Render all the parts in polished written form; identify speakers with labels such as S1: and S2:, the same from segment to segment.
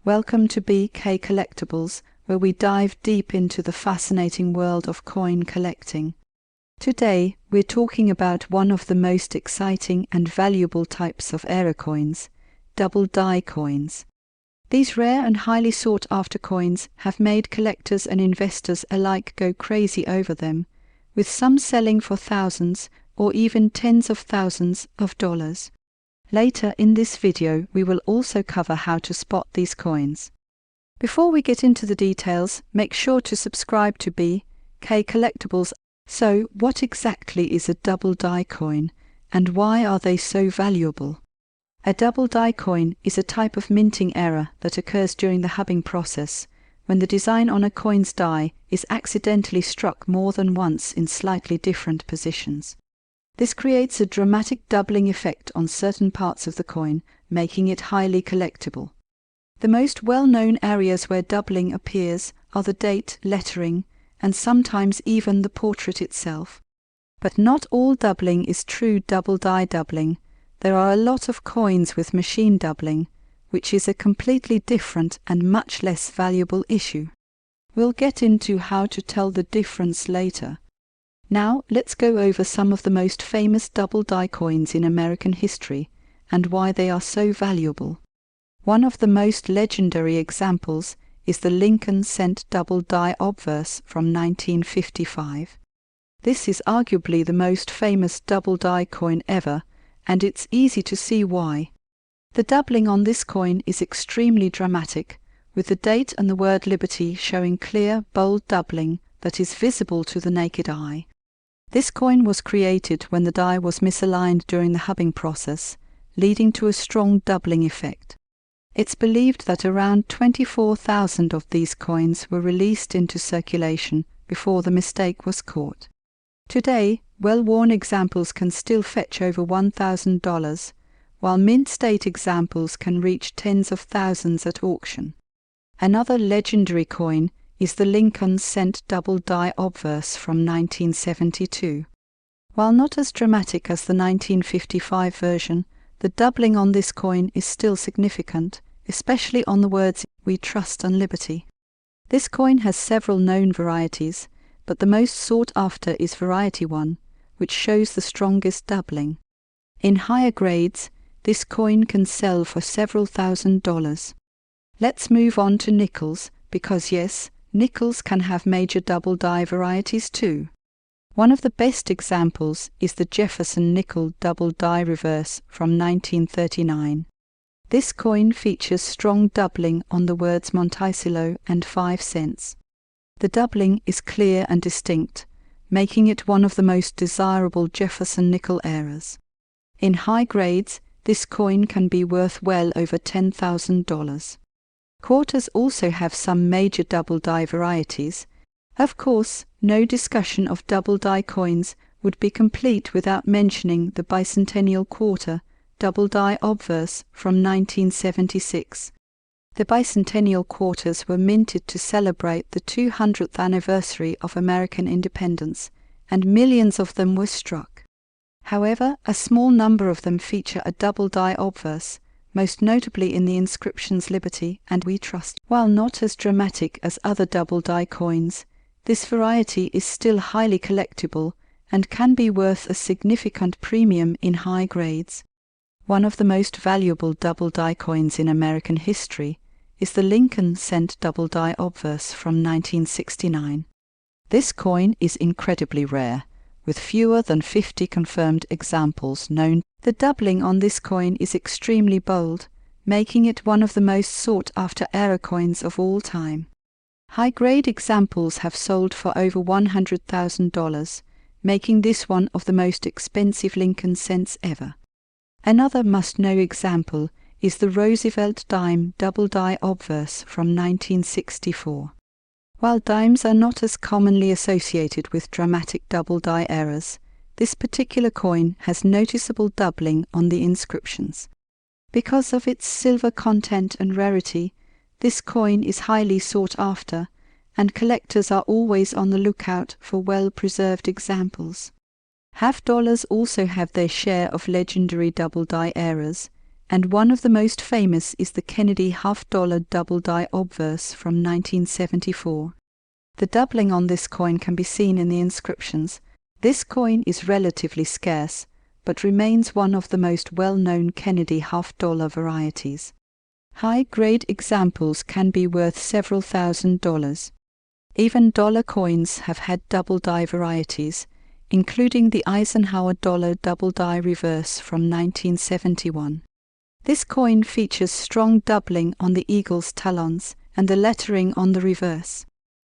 S1: Welcome to BK Collectibles, where we dive deep into the fascinating world of coin collecting. Today, we're talking about one of the most exciting and valuable types of era coins, double die coins. These rare and highly sought-after coins have made collectors and investors alike go crazy over them, with some selling for thousands or even tens of thousands of dollars. Later in this video, we will also cover how to spot these coins. Before we get into the details, make sure to subscribe to BK Collectibles. So, what exactly is a double die coin, and why are they so valuable? A double die coin is a type of minting error that occurs during the hubbing process, when the design on a coin's die is accidentally struck more than once in slightly different positions. This creates a dramatic doubling effect on certain parts of the coin, making it highly collectible. The most well-known areas where doubling appears are the date, lettering, and sometimes even the portrait itself. But not all doubling is true double die doubling. There are a lot of coins with machine doubling, which is a completely different and much less valuable issue. We'll get into how to tell the difference later. Now, let's go over some of the most famous double die coins in American history and why they are so valuable. One of the most legendary examples is the Lincoln Cent double die obverse from 1955. This is arguably the most famous double die coin ever, and it's easy to see why. The doubling on this coin is extremely dramatic, with the date and the word Liberty showing clear, bold doubling that is visible to the naked eye. This coin was created when the die was misaligned during the hubbing process, leading to a strong doubling effect. It's believed that around 24,000 of these coins were released into circulation before the mistake was caught. Today, well-worn examples can still fetch over $1,000, while mint-state examples can reach tens of thousands at auction. Another legendary coin is the Lincoln Cent double die obverse from 1972. While not as dramatic as the 1955 version, the doubling on this coin is still significant, especially on the words "We Trust on Liberty." This coin has several known varieties, but the most sought after is Variety 1, which shows the strongest doubling. In higher grades, this coin can sell for several $1,000s. Let's move on to nickels, because yes, nickels can have major double die varieties too. One of the best examples is the Jefferson nickel double die reverse from 1939. This coin features strong doubling on the words Monticello and 5 cents. The doubling is clear and distinct, making it one of the most desirable Jefferson nickel errors. In high grades, this coin can be worth well over $10,000. Quarters also have some major double die varieties. Of course, no discussion of double die coins would be complete without mentioning the bicentennial quarter double die obverse from 1976. The bicentennial quarters were minted to celebrate the 200th anniversary of American independence, and millions of them were struck. However, a small number of them feature a double die obverse, most notably in the inscriptions Liberty and We Trust. While not as dramatic as other double die coins, this variety is still highly collectible and can be worth a significant premium in high grades. One of the most valuable double die coins in American history is the Lincoln Cent double die obverse from 1969. This coin is incredibly rare, with fewer than 50 confirmed examples known. The doubling on this coin is extremely bold, making it one of the most sought-after era coins of all time. High-grade examples have sold for over $100,000, making this one of the most expensive Lincoln Cents ever. Another must-know example is the Roosevelt dime double die obverse from 1964. While dimes are not as commonly associated with dramatic double die errors, this particular coin has noticeable doubling on the inscriptions. Because of its silver content and rarity, this coin is highly sought after, and collectors are always on the lookout for well-preserved examples. Half dollars also have their share of legendary double die errors, and one of the most famous is the Kennedy half-dollar double die obverse from 1974. The doubling on this coin can be seen in the inscriptions. This coin is relatively scarce, but remains one of the most well-known Kennedy half-dollar varieties. High-grade examples can be worth several $1,000s. Even dollar coins have had double die varieties, including the Eisenhower dollar double die reverse from 1971. This coin features strong doubling on the eagle's talons and the lettering on the reverse.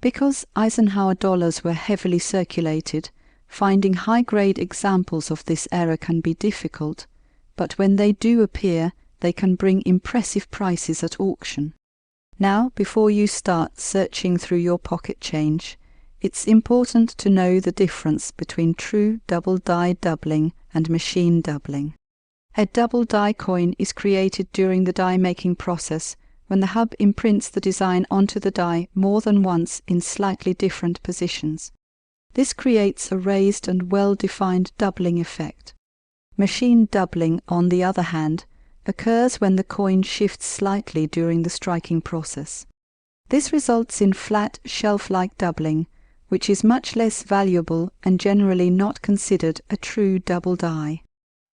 S1: Because Eisenhower dollars were heavily circulated, finding high-grade examples of this era can be difficult, but when they do appear, they can bring impressive prices at auction. Now, before you start searching through your pocket change, it's important to know the difference between true double die doubling and machine doubling. A double die coin is created during the die-making process when the hub imprints the design onto the die more than once in slightly different positions. This creates a raised and well-defined doubling effect. Machine doubling, on the other hand, occurs when the coin shifts slightly during the striking process. This results in flat, shelf-like doubling, which is much less valuable and generally not considered a true double die.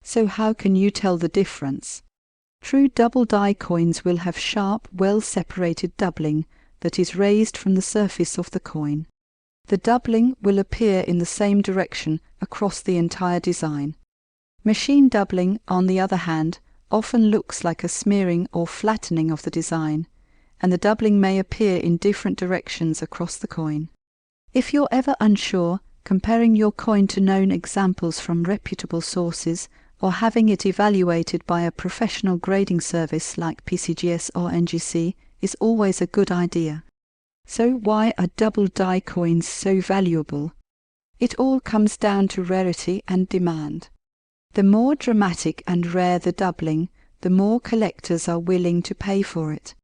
S1: So how can you tell the difference? True double die coins will have sharp, well-separated doubling that is raised from the surface of the coin. The doubling will appear in the same direction across the entire design. Machine doubling, on the other hand, often looks like a smearing or flattening of the design, and the doubling may appear in different directions across the coin. If you're ever unsure, comparing your coin to known examples from reputable sources or having it evaluated by a professional grading service like PCGS or NGC is always a good idea. So why are double die coins so valuable? It all comes down to rarity and demand. The more dramatic and rare the doubling, the more collectors are willing to pay for it.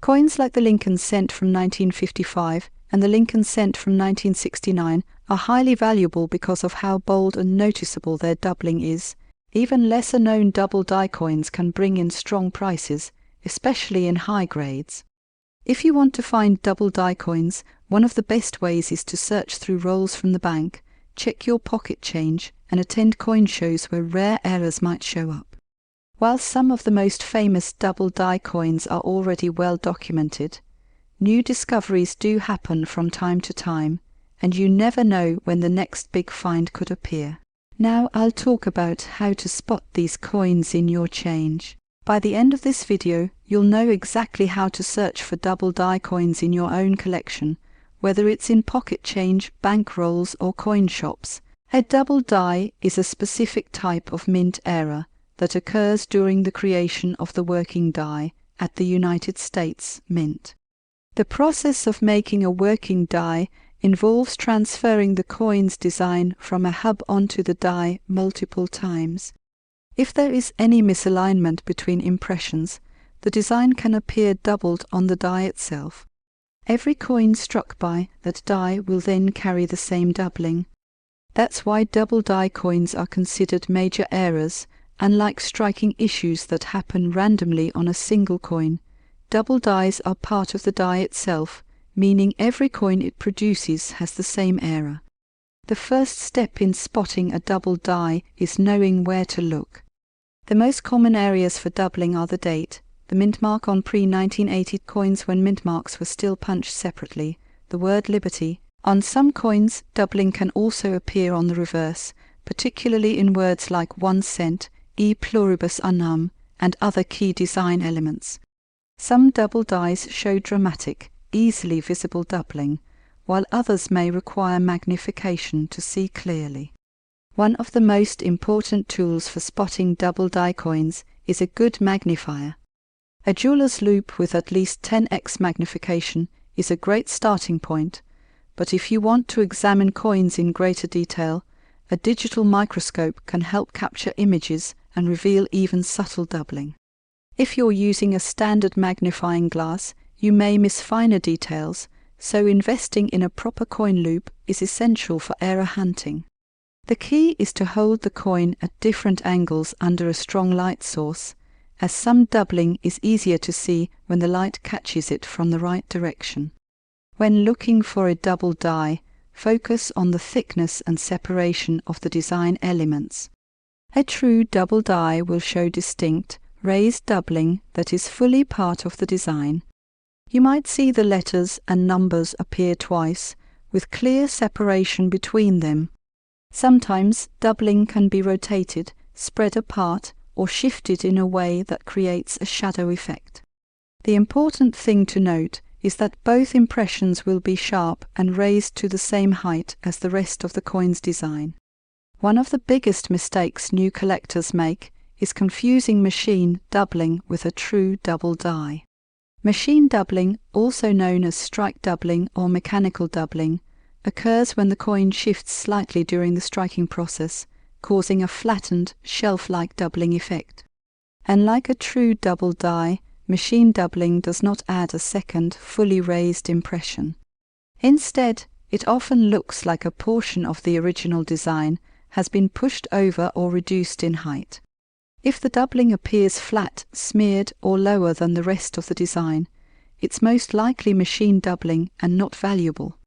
S1: Coins like the Lincoln cent from 1955 and the Lincoln cent from 1969 are highly valuable because of how bold and noticeable their doubling is. Even lesser-known double die coins can bring in strong prices, especially in high grades. If you want to find double die coins, one of the best ways is to search through rolls from the bank, check your pocket change, and attend coin shows where rare errors might show up. While some of the most famous double die coins are already well documented, new discoveries do happen from time to time, and you never know when the next big find could appear. Now I'll talk about how to spot these coins in your change. By the end of this video, you'll know exactly how to search for double die coins in your own collection, whether it's in pocket change, bank rolls, or coin shops. A double die is a specific type of mint error that occurs during the creation of the working die at the United States Mint. The process of making a working die involves transferring the coin's design from a hub onto the die multiple times. If there is any misalignment between impressions, the design can appear doubled on the die itself. Every coin struck by that die will then carry the same doubling. That's why double die coins are considered major errors, unlike striking issues that happen randomly on a single coin. Double dies are part of the die itself, meaning every coin it produces has the same error. The first step in spotting a double die is knowing where to look. The most common areas for doubling are the date, the mint mark on pre-1980 coins when mint marks were still punched separately, the word Liberty. On some coins, doubling can also appear on the reverse, particularly in words like 1 cent, e pluribus unum, and other key design elements. Some double dies show dramatic, easily visible doubling, while others may require magnification to see clearly. One of the most important tools for spotting double die coins is a good magnifier. A jeweler's loupe with at least 10x magnification is a great starting point, but if you want to examine coins in greater detail, a digital microscope can help capture images and reveal even subtle doubling. If you're using a standard magnifying glass, you may miss finer details, so investing in a proper coin loupe is essential for error hunting. The key is to hold the coin at different angles under a strong light source, as some doubling is easier to see when the light catches it from the right direction. When looking for a double die, focus on the thickness and separation of the design elements. A true double die will show distinct, raised doubling that is fully part of the design. You might see the letters and numbers appear twice, with clear separation between them. Sometimes doubling can be rotated, spread apart, or shifted in a way that creates a shadow effect. The important thing to note is that both impressions will be sharp and raised to the same height as the rest of the coin's design. One of the biggest mistakes new collectors make is confusing machine doubling with a true double die. Machine doubling, also known as strike doubling or mechanical doubling, occurs when the coin shifts slightly during the striking process, causing a flattened, shelf-like doubling effect. And like a true double die, machine doubling does not add a second, fully raised impression. Instead, it often looks like a portion of the original design has been pushed over or reduced in height. If the doubling appears flat, smeared, or lower than the rest of the design, it's most likely machine doubling and not valuable.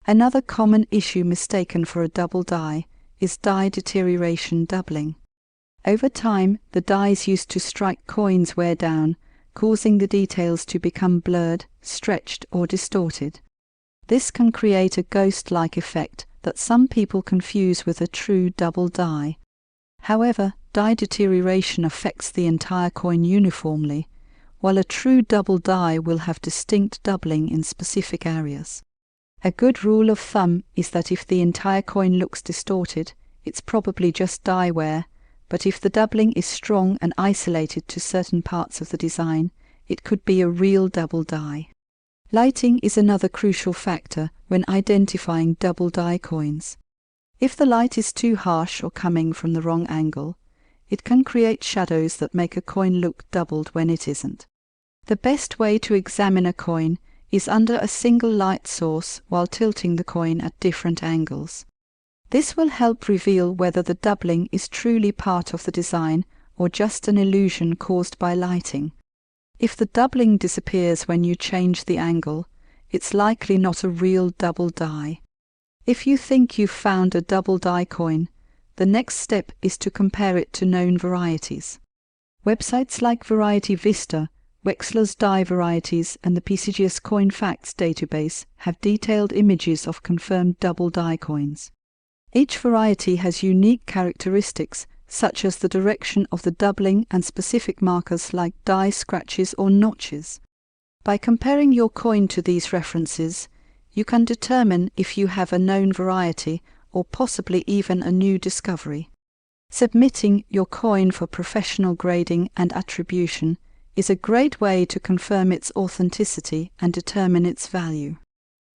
S1: Another common issue mistaken for a double die is die deterioration doubling. Over time, the dies used to strike coins wear down, causing the details to become blurred, stretched, or distorted. This can create a ghost-like effect that some people confuse with a true double die. However, die deterioration affects the entire coin uniformly, while a true double die will have distinct doubling in specific areas. A good rule of thumb is that if the entire coin looks distorted, it's probably just die wear, but if the doubling is strong and isolated to certain parts of the design, it could be a real double die. Lighting is another crucial factor when identifying double die coins. If the light is too harsh or coming from the wrong angle, it can create shadows that make a coin look doubled when it isn't. The best way to examine a coin is under a single light source while tilting the coin at different angles. This will help reveal whether the doubling is truly part of the design or just an illusion caused by lighting. If the doubling disappears when you change the angle, it's likely not a real double die. If you think you've found a double die coin, the next step is to compare it to known varieties. Websites like Variety Vista, Wechsler's Die Varieties, and the PCGS Coin Facts database have detailed images of confirmed double die coins. Each variety has unique characteristics, such as the direction of the doubling and specific markers like die scratches or notches. By comparing your coin to these references, you can determine if you have a known variety or possibly even a new discovery. Submitting your coin for professional grading and attribution is a great way to confirm its authenticity and determine its value.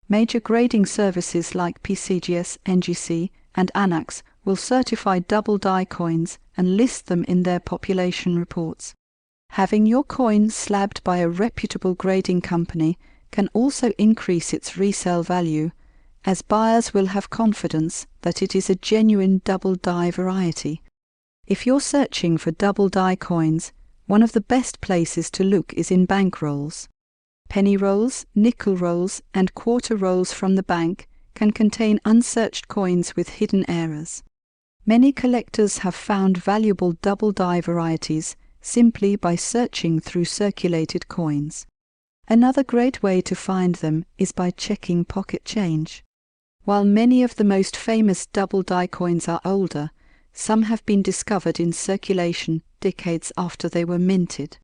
S1: Major grading services like PCGS, NGC, and ANAX will certify double die coins and list them in their population reports. Having your coin slabbed by a reputable grading company can also increase its resale value, as buyers will have confidence that it is a genuine double die variety. If you're searching for double die coins, one of the best places to look is in bank rolls. Penny rolls, nickel rolls, and quarter rolls from the bank can contain unsearched coins with hidden errors. Many collectors have found valuable double die varieties simply by searching through circulated coins. Another great way to find them is by checking pocket change. While many of the most famous double die coins are older, some have been discovered in circulation decades after they were minted.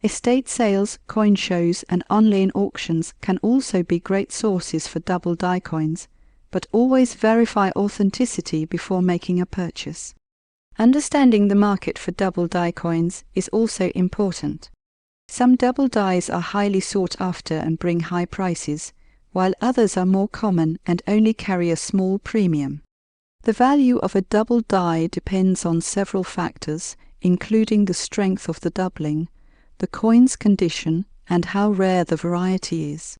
S1: Estate sales, coin shows, and online auctions can also be great sources for double die coins, but always verify authenticity before making a purchase. Understanding the market for double die coins is also important. Some double dies are highly sought after and bring high prices, while others are more common and only carry a small premium. The value of a double die depends on several factors, including the strength of the doubling, the coin's condition, and how rare the variety is.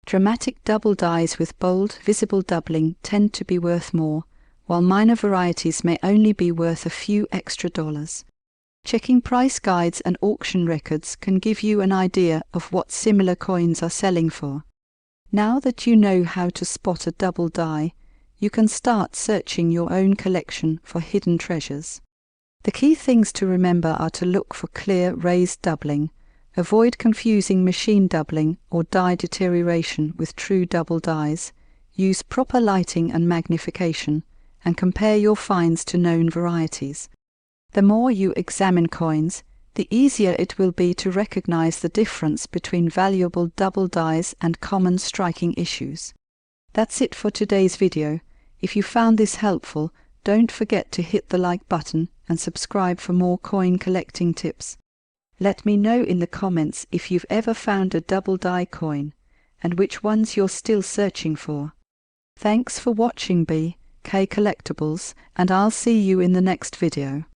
S1: Dramatic double dies with bold, visible doubling tend to be worth more, while minor varieties may only be worth a few extra dollars. Checking price guides and auction records can give you an idea of what similar coins are selling for. Now that you know how to spot a double die, you can start searching your own collection for hidden treasures. The key things to remember are to look for clear raised doubling, avoid confusing machine doubling or die deterioration with true double dies, use proper lighting and magnification, and compare your finds to known varieties. The more you examine coins, the easier it will be to recognize the difference between valuable double dies and common striking issues. That's it for today's video. If you found this helpful, don't forget to hit the like button and subscribe for more coin collecting tips. Let me know in the comments if you've ever found a double die coin and which ones you're still searching for. Thanks for watching, K Collectibles, and I'll see you in the next video.